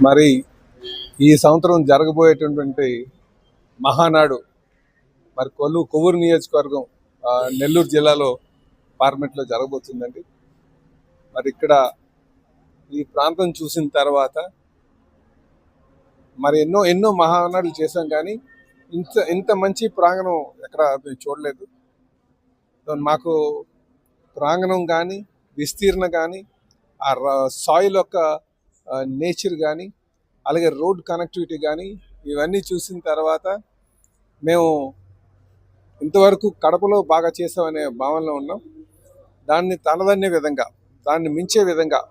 మరి ఈ సంవత్సరం జరగబోయేటటువంటి మహానాడు మరి కొవ్వూరు నియోజకవర్గం నెల్లూరు జిల్లాలో పార్లమెంట్లో జరగబోతుందండి. మరి ఇక్కడ ఈ ప్రాంతం చూసిన తర్వాత మరి ఎన్నో మహానాడులు చేశాం, కానీ ఇంత మంచి ప్రాంగణం ఎక్కడ చూడలేదు. మాకు ప్రాంగణం కానీ, విస్తీర్ణ కానీ, ఆ సాయిల్ యొక్క నేచర్ కానీ, అలాగే రోడ్ కనెక్టివిటీ కానీ, ఇవన్నీ చూసిన తర్వాత మేము ఇంతవరకు కడపలో బాగా చేసామనే భావనలో ఉన్నాం. దాన్ని తలదన్నే విధంగా, దాన్ని మించే విధంగా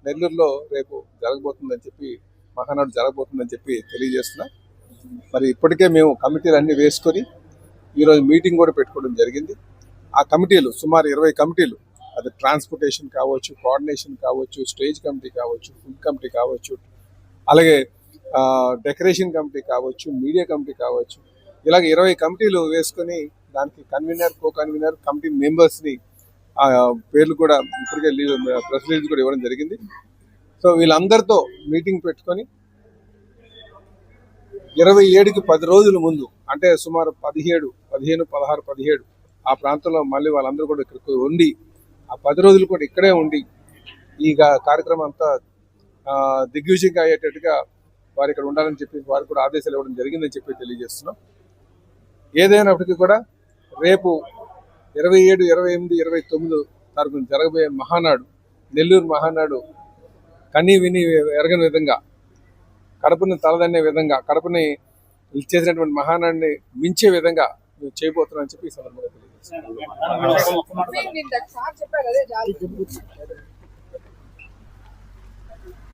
నెల్లూరులో రేపు జరగబోతుందని చెప్పి, మహానాడు జరగబోతుందని చెప్పి తెలియజేస్తున్నా. మరి ఇప్పటికే మేము కమిటీలు అన్నీ వేసుకొని ఈరోజు మీటింగ్ కూడా పెట్టుకోవడం జరిగింది. ఆ కమిటీలు సుమారు 20 కమిటీలు, అది ట్రాన్స్పోర్టేషన్ కావచ్చు, కోఆర్డినేషన్ కావచ్చు, స్టేజ్ కమిటీ కావచ్చు, ఫుడ్ కమిటీ కావచ్చు, అలాగే డెకరేషన్ కమిటీ కావచ్చు, మీడియా కమిటీ కావచ్చు, ఇలాగ 20 కమిటీలు వేసుకొని దానికి కన్వీనర్, కో కన్వీనర్, కమిటీ మెంబర్స్ని పేర్లు కూడా ఇప్పటికే ప్రెస్ రిలీజ్ కూడా ఇవ్వడం జరిగింది. సో వీళ్ళందరితో మీటింగ్ పెట్టుకొని 27కి 10 రోజుల ముందు, అంటే సుమారు 15, 16, 17 ఆ ప్రాంతంలో మళ్ళీ వాళ్ళందరూ కూడా ఇక్కడికి ఉండి, ఆ 10 రోజులు కూడా ఇక్కడే ఉండి ఈ కార్యక్రమం అంతా దిగ్విజయంగా అయ్యేటట్టుగా వారు ఇక్కడ ఉండాలని చెప్పి వారు కూడా ఆదేశాలు ఇవ్వడం జరిగిందని చెప్పి తెలియజేస్తున్నాం. ఏదైనప్పటికీ కూడా రేపు 27, 28, 29 తారీఖున జరగబోయే మహానాడు, నెల్లూరు మహానాడు కనీ విని ఎరగని విధంగా, కడపని తలదన్నే విధంగా, కడపని చేసినటువంటి మహానాడిని మించే విధంగా మేము చేయబోతున్నామని చెప్పి ఈ సందర్భంగా తెలియజేస్తున్నాం.